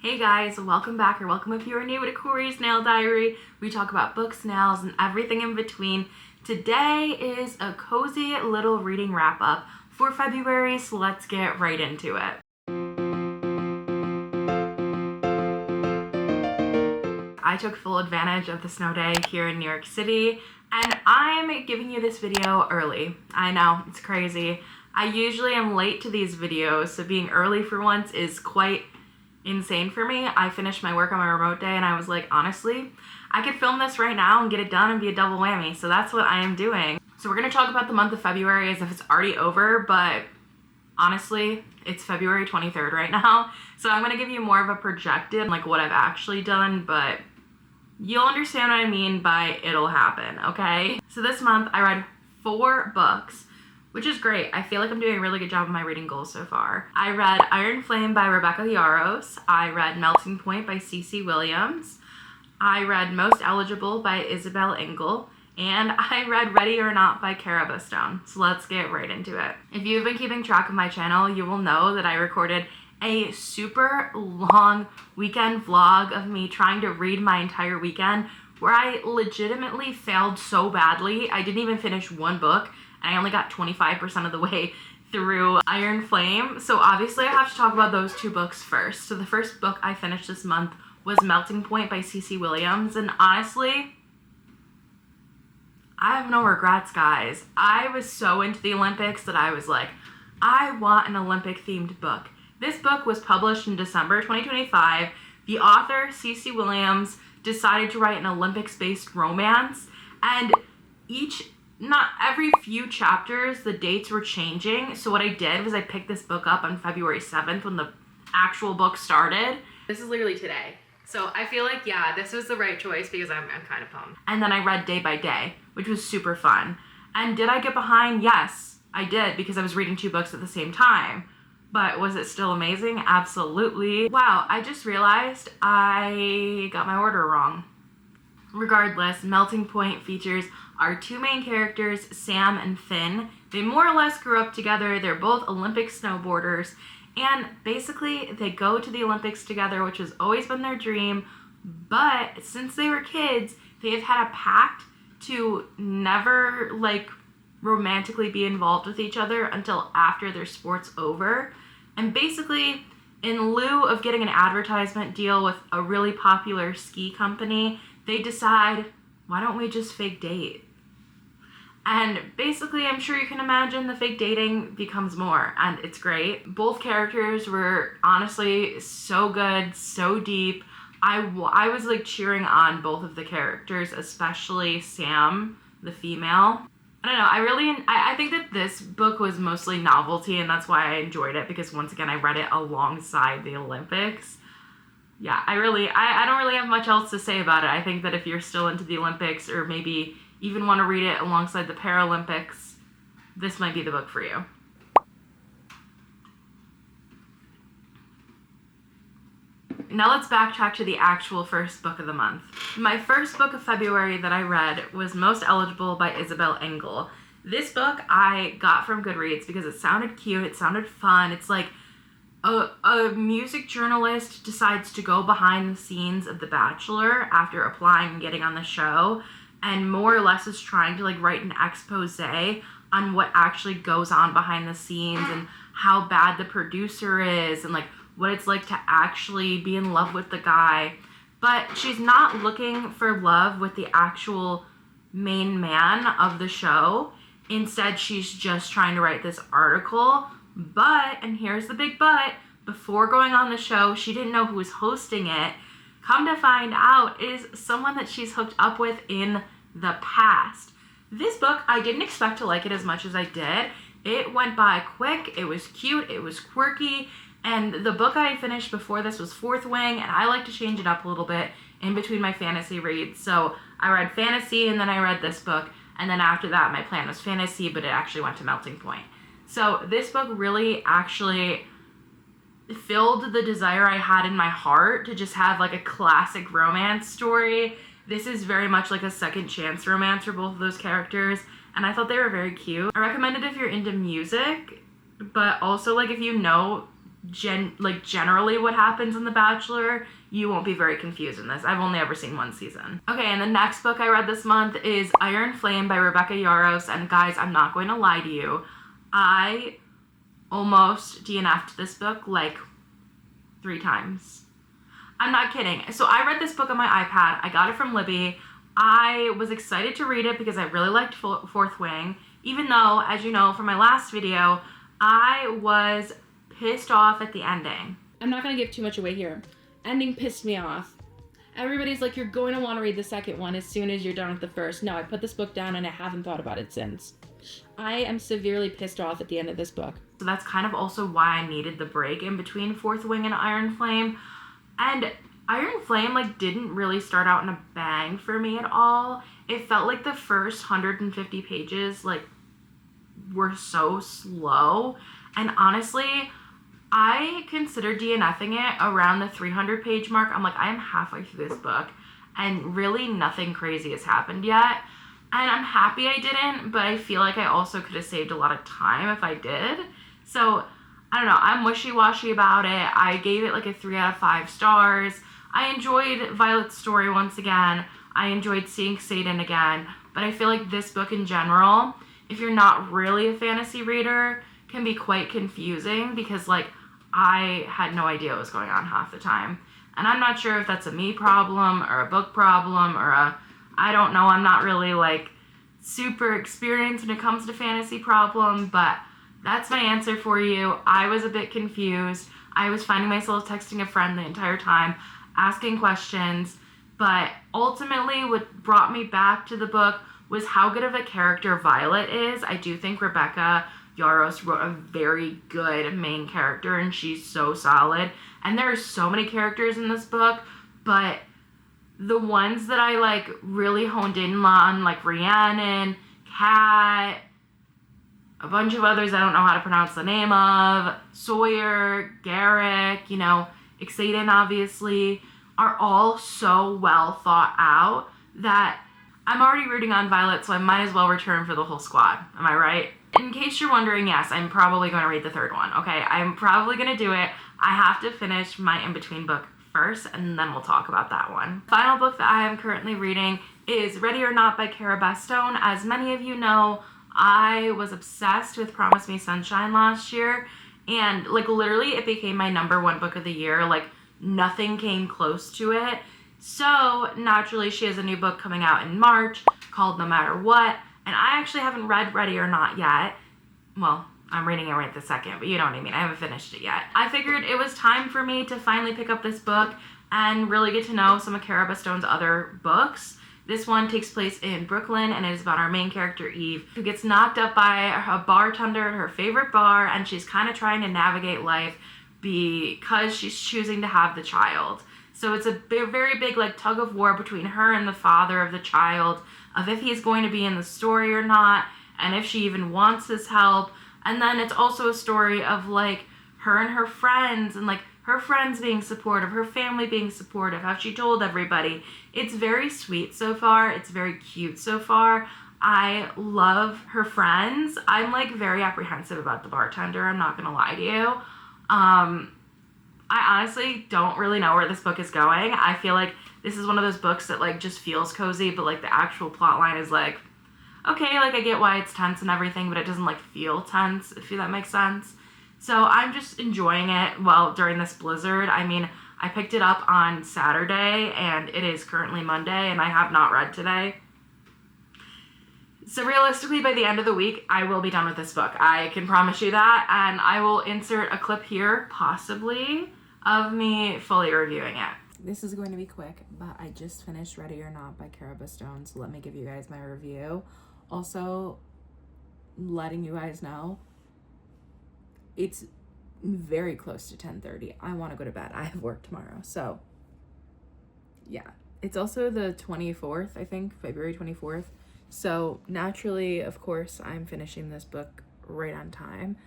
Hey guys, welcome back, or welcome if you are new to Corey's Nail Diary. We talk about books, nails, and everything in between. Today is a cozy little reading wrap-up for February, so let's get right into it. I took full advantage of the snow day here in New York City, and I'm giving you this video early. I know, it's crazy. I usually am late to these videos, so being early for once is quite insane for me. I finished my work on my remote day and I was like, honestly, I could film this right now and get it done and be a double whammy. So that's what I am doing. So we're going to talk about the month of February as if it's already over, but honestly, it's February 23rd right now. So I'm going to give you more of a projected, like what I've actually done, but you'll understand what I mean by it'll happen, okay? So this month I read 4 books, which is great. I feel like I'm doing a really good job of my reading goals so far. I read Iron Flame by Rebecca Yarros. I read Melting Point by Cici Williams. I read Most Eligible by Isabella Engel. And I read Ready or Not by Cara Bastone. So let's get right into it. If you've been keeping track of my channel, you will know that I recorded a super long weekend vlog of me trying to read my entire weekend, where I legitimately failed so badly. I didn't even finish one book. I only got 25% of the way through Iron Flame. So obviously I have to talk about those 2 books first. So the first book I finished this month was Melting Point by Cici Williams. And honestly, I have no regrets, guys. I was so into the Olympics that I was like, I want an Olympic themed book. This book was published in December 2025. The author, Cici Williams, decided to write an Olympics-based romance, and not every few chapters, the dates were changing. So what I did was I picked this book up on February 7th when the actual book started. This is literally today. So I feel like, yeah, this was the right choice because I'm kind of pumped. And then I read Day by Day, which was super fun. And did I get behind? Yes, I did, because I was reading 2 books at the same time. But was it still amazing? Absolutely. Wow, I just realized I got my order wrong. Regardless, Melting Point features our 2 main characters, Sam and Finn. They more or less grew up together. They're both Olympic snowboarders, and basically they go to the Olympics together, which has always been their dream. But since they were kids, they have had a pact to never romantically be involved with each other until after their sport's over. And basically, in lieu of getting an advertisement deal with a really popular ski company, they decide, why don't we just fake date? And basically, I'm sure you can imagine the fake dating becomes more, and it's great. Both characters were honestly so good, so deep. I was cheering on both of the characters, especially Sam, the female. I don't know, I think that this book was mostly novelty, and that's why I enjoyed it, because once again, I read it alongside the Olympics. Yeah, I don't really have much else to say about it. I think that if you're still into the Olympics, or maybe even want to read it alongside the Paralympics, this might be the book for you. Now let's backtrack to the actual first book of the month. My first book of February that I read was Most Eligible by Isabella Engel. This book I got from Goodreads because it sounded cute, it sounded fun. It's like a music journalist decides to go behind the scenes of The Bachelor after applying and getting on the show, and more or less is trying to write an expose on what actually goes on behind the scenes and how bad the producer is, and what it's like to actually be in love with the guy. But she's not looking for love with the actual main man of the show. Instead, she's just trying to write this article. But, and here's the big but, before going on the show, she didn't know who was hosting it. Come to find out, it is someone that she's hooked up with in the past. This book, I didn't expect to like it as much as I did. It went by quick, it was cute, it was quirky, and the book I finished before this was Fourth Wing, and I like to change it up a little bit in between my fantasy reads. So I read fantasy, and then I read this book, and then after that my plan was fantasy, but it actually went to Melting Point. So this book really actually filled the desire I had in my heart to just have a classic romance story. This is very much a second chance romance for both of those characters, and I thought they were very cute. I recommend it if you're into music, but also if you know generally what happens in The Bachelor, you won't be very confused in this. I've only ever seen one season. Okay, and the next book I read this month is Iron Flame by Rebecca Yarros. And guys, I'm not going to lie to you. I almost DNF'd this book like 3 times. I'm not kidding. So I read this book on my iPad. I got it from Libby. I was excited to read it because I really liked Fourth Wing, even though, as you know from my last video, I was pissed off at the ending. I'm not going to give too much away here. Ending pissed me off. Everybody's like, you're going to want to read the second one as soon as you're done with the first. No, I put this book down and I haven't thought about it since. I am severely pissed off at the end of this book. So that's kind of also why I needed the break in between Fourth Wing and Iron Flame. And Iron Flame, didn't really start out in a bang for me at all. It felt like the first 150 pages, were so slow. And honestly, I considered DNFing it around the 300 page mark. I'm like, I am halfway through this book and really nothing crazy has happened yet. And I'm happy I didn't, but I feel like I also could have saved a lot of time if I did. So, I don't know, I'm wishy-washy about it. I gave it a 3 out of 5 stars. I enjoyed Violet's story once again. I enjoyed seeing Satan again. But I feel like this book in general, if you're not really a fantasy reader, can be quite confusing because, I had no idea what was going on half the time. And I'm not sure if that's a me problem or a book problem or I don't know. I'm not really, super experienced when it comes to fantasy problem, but that's my answer for you. I was a bit confused. I was finding myself texting a friend the entire time, asking questions, but ultimately what brought me back to the book was how good of a character Violet is. I do think Rebecca Yarros wrote a very good main character, and she's so solid. And there are so many characters in this book, but the ones that I really honed in on, Rhiannon, Kat, a bunch of others I don't know how to pronounce the name of, Sawyer, Garrick, Xaden obviously, are all so well thought out that I'm already rooting on Violet, so I might as well return for the whole squad. Am I right? In case you're wondering, yes, I'm probably going to read the third one, okay? I'm probably going to do it. I have to finish my in-between book first, and then we'll talk about that one. Final book that I am currently reading is Ready or Not by Cara Bastone. As many of you know, I was obsessed with Promise Me Sunshine last year, and literally it became my #1 book of the year. Nothing came close to it. So naturally she has a new book coming out in March called No Matter What, and I actually haven't read Ready or Not yet. Well, I'm reading it right this second, but you know what I mean. I haven't finished it yet. I figured it was time for me to finally pick up this book and really get to know some of Cara Bastone's other books. This one takes place in Brooklyn, and it is about our main character, Eve, who gets knocked up by a bartender at her favorite bar, and she's kind of trying to navigate life because she's choosing to have the child. So it's a very big tug of war between her and the father of the child, of if he's going to be in the story or not, and if she even wants his help. And then it's also a story of her and her friends, and her friends being supportive, her family being supportive, how she told everybody. It's very sweet so far. It's very cute so far. I love her friends. I'm very apprehensive about the bartender. I'm not gonna lie to you. I honestly don't really know where this book is going. I feel like this is one of those books that just feels cozy, but the actual plot line is okay, I get why it's tense and everything, but it doesn't feel tense, if that makes sense. So I'm just enjoying it during this blizzard. I mean, I picked it up on Saturday and it is currently Monday and I have not read today. So realistically, by the end of the week, I will be done with this book. I can promise you that, and I will insert a clip here, possibly, of me fully reviewing it. This is going to be quick, but I just finished Ready or Not by Cara Bastone, so let me give you guys my review. Also, letting you guys know, it's very close to 10:30. I want to go to bed. I have work tomorrow, so yeah. It's also the 24th, I think, February 24th. So naturally, of course, I'm finishing this book right on time.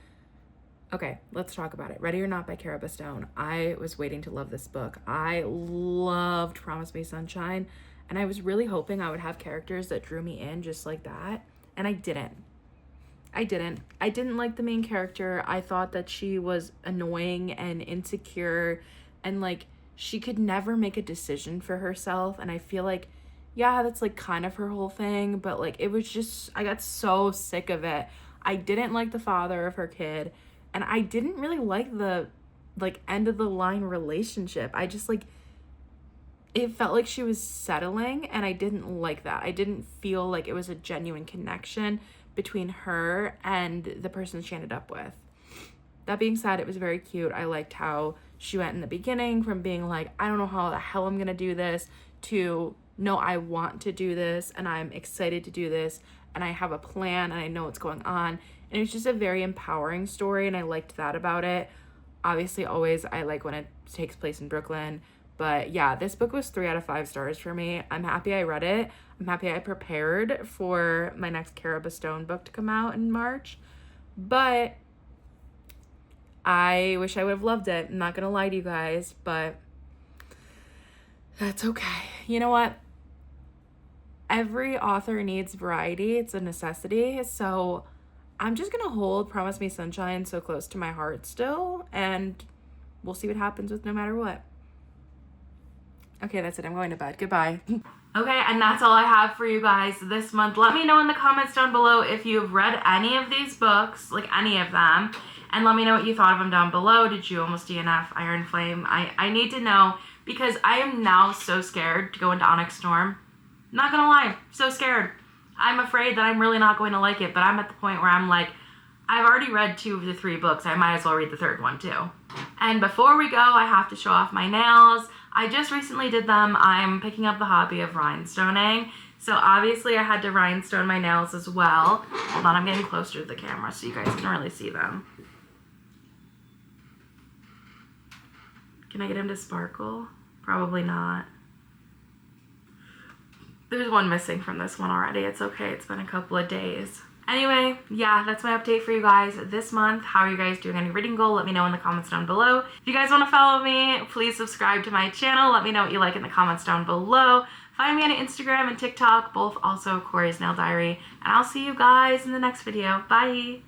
Okay, let's talk about it. Ready or Not by Cara Bastone. I was waiting to love this book. I loved Promise Me Sunshine, and I was really hoping I would have characters that drew me in just like that, and I didn't. I didn't like the main character. I thought that she was annoying and insecure, and like she could never make a decision for herself, and I feel like, yeah, that's like kind of her whole thing, but like it was just, I got so sick of it. I didn't like the father of her kid, and I didn't really like the like end of the line relationship. I just like, it felt like she was settling, and I didn't like that. I didn't feel like it was a genuine connection between her and the person she ended up with. That being said, it was very cute. I liked how she went in the beginning from being like, I don't know how the hell I'm gonna do this, to no, I want to do this and I'm excited to do this and I have a plan and I know what's going on. And it's just a very empowering story, and I liked that about it. Obviously, always I like when it takes place in Brooklyn. But yeah, this book was 3 out of 5 stars for me. I'm happy I read it. I'm happy I prepared for my next Cara Bastone book to come out in March. But I wish I would have loved it. I'm not going to lie to you guys, but that's okay. You know what? Every author needs variety. It's a necessity. So I'm just going to hold Promise Me Sunshine so close to my heart still, and we'll see what happens with No Matter What. Okay, that's it. I'm going to bed. Goodbye. Okay, and that's all I have for you guys this month. Let me know in the comments down below if you've read any of these books, like any of them, and let me know what you thought of them down below. Did you almost DNF Iron Flame? I need to know, because I am now so scared to go into Onyx Storm. Not gonna lie, so scared. I'm afraid that I'm really not going to like it, but I'm at the point where I'm like, I've already read 2 of the 3 books. I might as well read the 3rd one too. And before we go, I have to show off my nails. I just recently did them. I'm picking up the hobby of rhinestoning. So obviously I had to rhinestone my nails as well. Hold on, I'm getting closer to the camera so you guys can really see them. Can I get him to sparkle? Probably not. There's one missing from this one already. It's okay, it's been a couple of days. Anyway, yeah, that's my update for you guys this month. How are you guys doing on your reading goal? Let me know in the comments down below. If you guys want to follow me, please subscribe to my channel. Let me know what you like in the comments down below. Find me on Instagram and TikTok, both also Corey's Nail Diary. And I'll see you guys in the next video. Bye!